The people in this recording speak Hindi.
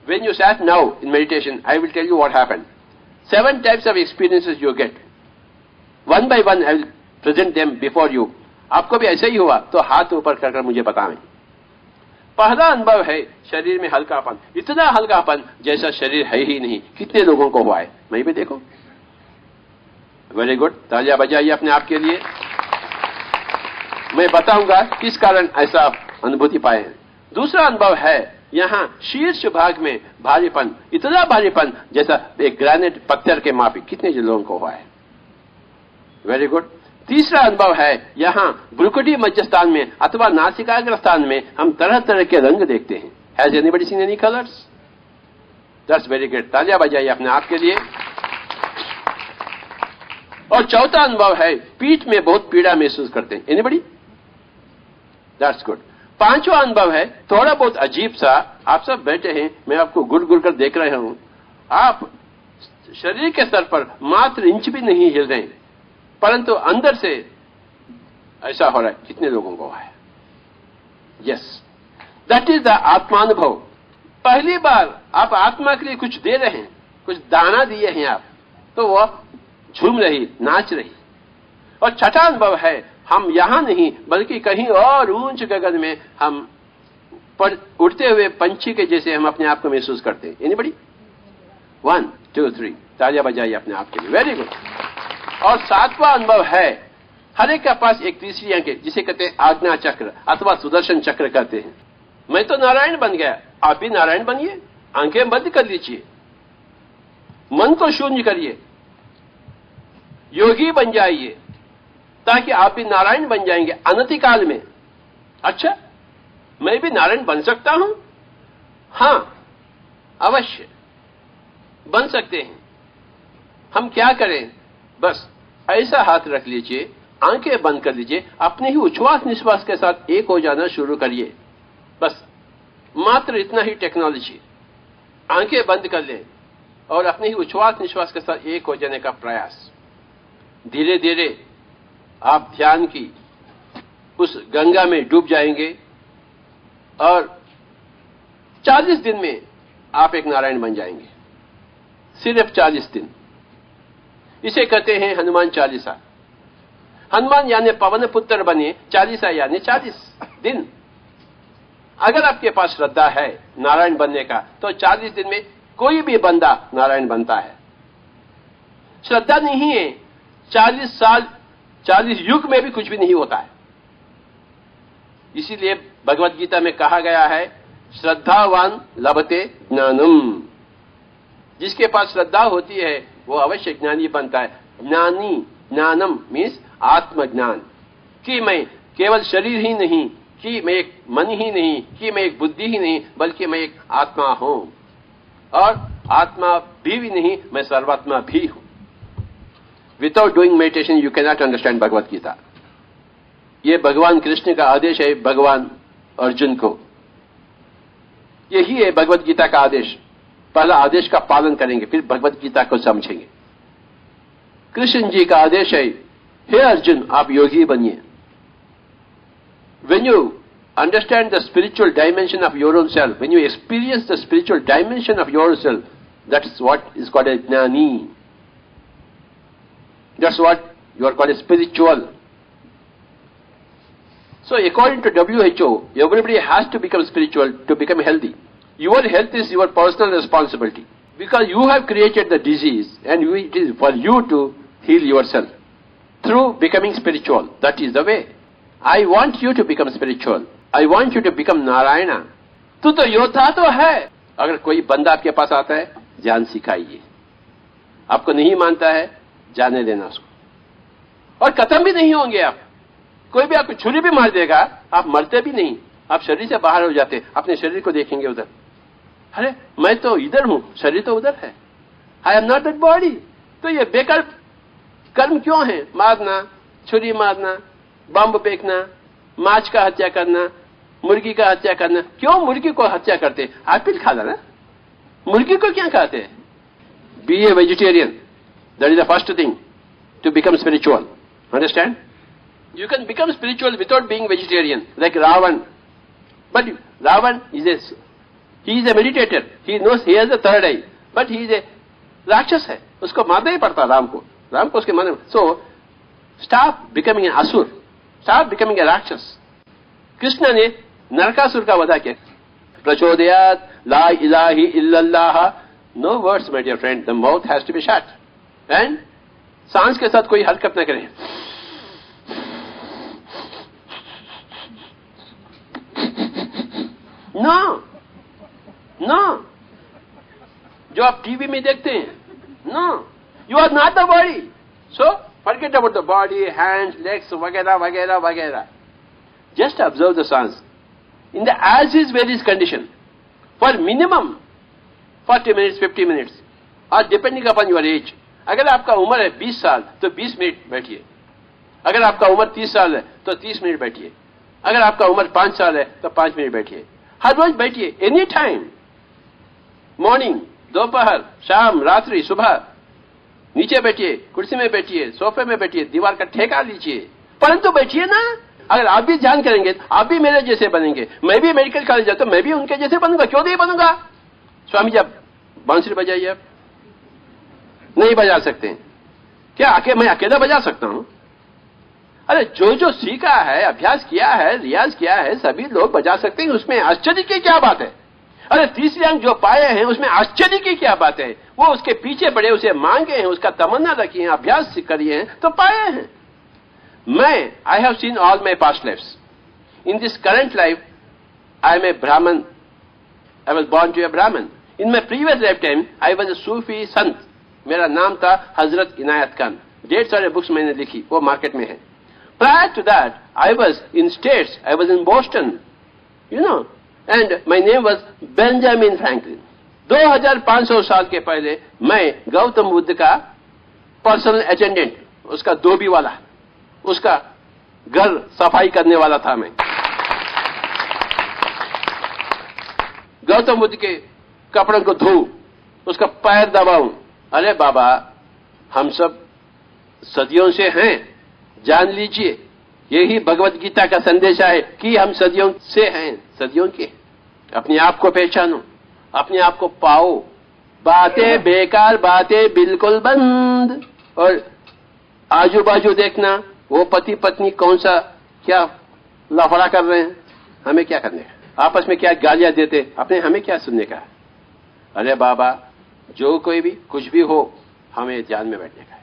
When you sat now in meditation, I will tell you what happened. 7 types of experiences you get. One by one I will present them before you. आपको भी ऐसा ही हुआ तो हाथ ऊपर कर मुझे बताएं. पहला अनुभव है शरीर में हल्कापन, इतना हल्कापन जैसा शरीर है ही नहीं. कितने लोगों को हुआ है? मैं भी देखो. वेरी गुड, तालियां बजाइए अपने आप के लिए. मैं बताऊंगा किस कारण ऐसा अनुभूति पाए हैं. दूसरा अनुभव है यहाँ शीर्ष भाग में भारीपन, इतना भारीपन जैसा एक ग्रेनाइट पत्थर के माफी. कितने लोगों को हुआ है? Very good. तीसरा अनुभव है यहाँ भ्रुकुटी मध्य स्थान में अथवा नासिकाग्र स्थान में हम तरह तरह के रंग देखते हैं. Has anybody seen any colours? That's very good, तालियां बजाइए अपने आप के लिए. और चौथा अनुभव है पीठ में बहुत पीड़ा महसूस करते हैं. एनीबडी? That's good. पांचवा अनुभव है थोड़ा बहुत अजीब सा. आप सब बैठे हैं, मैं आपको गुड़ गुड़ कर देख रहा हूं. आप शरीर के स्तर पर मात्र इंच भी नहीं हिल रहे, परंतु अंदर से ऐसा हो रहा है. कितने लोगों को है? यस, दैट इज द आत्मानुभव. पहली बार आप आत्मा के लिए कुछ दे रहे हैं, कुछ दाना दिए हैं आप, तो वह झूम रही, नाच रही. और छठा अनुभव है हम यहां नहीं बल्कि कहीं और ऊंच गगन में हम पर उड़ते हुए पंछी के जैसे हम अपने आप को महसूस करते हैं. एनीबडी? 1 2 3, तालियां बजाइए अपने आप के लिए. Very good. और सातवां अनुभव है हर एक के पास एक तीसरी आंख है जिसे कहते हैं आज्ञा चक्र अथवा सुदर्शन चक्र कहते हैं. मैं तो नारायण बन गया, आप भी नारायण बनिए. आंखें बंद कर लीजिए, मन को शून्य करिए, योगी बन जाइए, ताकि आप भी नारायण बन जाएंगे अनतिकाल में. अच्छा, मैं भी नारायण बन सकता हूं? हां, अवश्य बन सकते हैं. हम क्या करें? बस ऐसा हाथ रख लीजिए, आंखें बंद कर लीजिए, अपने ही उच्छ्वास निश्वास के साथ एक हो जाना शुरू करिए. बस मात्र इतना ही टेक्नोलॉजी. आंखें बंद कर लें और अपने ही उच्छ्वास निश्वास के साथ एक हो जाने का प्रयास. धीरे धीरे आप ध्यान की उस गंगा में डूब जाएंगे और 40 दिन में आप एक नारायण बन जाएंगे. सिर्फ 40 दिन. इसे कहते हैं हनुमान चालीसा. हनुमान यानी पवन पुत्र बने, चालीसा यानी 40 दिन. अगर आपके पास श्रद्धा है नारायण बनने का तो 40 दिन में कोई भी बंदा नारायण बनता है. श्रद्धा नहीं है, 40 साल 40 युग में भी कुछ भी नहीं होता है. इसीलिए भगवत गीता में कहा गया है श्रद्धावान लभते ज्ञानम. जिसके पास श्रद्धा होती है वो अवश्य ज्ञानी बनता है. ज्ञानी, ज्ञानम मीन्स आत्मज्ञान, कि मैं केवल शरीर ही नहीं, कि मैं एक मन ही नहीं, कि मैं एक बुद्धि ही नहीं, बल्कि मैं एक आत्मा हूं. और आत्मा भी नहीं, मैं सर्वात्मा भी हूं. Without doing meditation you can not understand Bhagavad Gita. ये भगवान कृष्ण का आदेश है भगवान अर्जुन को. यही है भगवत गीता का आदेश. पहला आदेश का पालन करेंगे, फिर भगवत गीता को समझेंगे. कृष्ण जी का आदेश है, हे अर्जुन आप योगी बनिए. When you understand the spiritual dimension of your own self, when you experience the spiritual dimension of yourself, that's what is called a jnani. That's what you are called a spiritual. So according to WHO, everybody has to become spiritual to become healthy. Your health is your personal responsibility because you have created the disease and it is for you to heal yourself through becoming spiritual. That is the way. I want you to become spiritual. I want you to become Narayana. तू तो योद्धा तो है. अगर कोई बंदा आपके पास आता है, ध्यान सिखाइए. आपको नहीं मानता है, जाने देना उसको. और खत्म भी नहीं होंगे आप. कोई भी आपको छुरी भी मार देगा, आप मरते भी नहीं. आप शरीर से बाहर हो जाते, अपने शरीर को देखेंगे उधर. अरे मैं तो इधर हूं, शरीर तो उधर है. I am not that body. तो ये बेकार कर्म क्यों है? मारना, छुरी मारना, बम फेंकना, माछ का हत्या करना, मुर्गी का हत्या करना. क्यों मुर्गी को हत्या करते? एप्पल खा ना, मुर्गी को क्या खाते हैं? Be a vegetarian. That is the first thing to become spiritual. Understand? You can become spiritual without being vegetarian, like Ravan. But Ravan is a he is a meditator, he knows he has a third I, but he is a राक्षस है, उसको मारना ही पड़ता राम को उसके मारने। सो स्टॉप बिकमिंग एन असुर, स्टॉप बिकमिंग ए राक्षस। कृष्ण ने नरकासुर का वधा किया। प्रचोदयात ला इलाही इल्लल्लाह, no words my dear friend, the mouth has to be shut, and सांस के साथ कोई हरकत न करें। नो नो, जो आप टीवी में देखते हैं, no, you are not the body, so forget about the body, hands, legs वगैरह वगैरह वगैरह। Just observe the saans in the as is where is condition for minimum 40 minutes 50 minutes or depending upon your age। अगर आपका उम्र है 20 साल तो 20 मिनट बैठिए, अगर आपका उम्र 30 साल है तो 30 मिनट बैठिए, अगर आपका उम्र 5 साल है तो 5 मिनट बैठिए। हर रोज बैठिए, एनी टाइम, मॉर्निंग, दोपहर, शाम, रात्रि, सुबह। नीचे बैठिए, कुर्सी में बैठिए, सोफे में बैठिए, दीवार का ठेका लीजिए, परंतु बैठिए ना। अगर आप भी ध्यान करेंगे आप भी मेरे जैसे बनेंगे। मैं भी मेडिकल कॉलेज जाता, मैं भी उनके जैसे बनूंगा, क्यों नहीं बनूंगा? स्वामी जी आप बांसुरी बजाइए, आप नहीं बजा सकते क्या? मैं अकेला बजा सकता हूं? अरे जो जो सीखा है, अभ्यास किया है, रियाज किया है, सभी लोग बजा सकते हैं, उसमें आश्चर्य की क्या बात है? अरे तीसरी अंक जो पाए हैं उसमें आश्चर्य की क्या बात है? वो उसके पीछे पड़े, उसे मांगे हैं, उसका तमन्ना रखी है, अभ्यास करिए हैं तो पाए हैं। I have seen all my past lives. In this current life, I am a Brahman. I was born to a Brahman. In my previous lifetime, I was a Sufi Sant. मेरा नाम था हजरत इनायत खान। 150 सारे बुक्स मैंने लिखी, वो मार्केट में है। Prior to that, I was in States. I was in Boston, you know, and my name was Benjamin Franklin. 2500 साल के पहले मैं गौतम बुद्ध का पर्सनल अटेंडेंट, उसका धोबी वाला, उसका घर सफाई करने वाला था मैं। गौतम बुद्ध के कपड़ों को धोऊं, उसका पैर दबाऊं। अरे बाबा, हम सब सदियों से हैं, जान लीजिए। यही भगवत गीता का संदेश है कि हम सदियों से हैं, सदियों के। अपने आप को पहचानो, अपने आप को पाओ। बातें बेकार, बातें बिल्कुल बंद। और आजू बाजू देखना, वो पति पत्नी कौन सा क्या लफड़ा कर रहे हैं, हमें क्या करने का? आपस में क्या गालियां देते, अपने हमें क्या सुनने का? अरे बाबा, जो कोई भी कुछ भी हो, हमें ध्यान में बैठने का।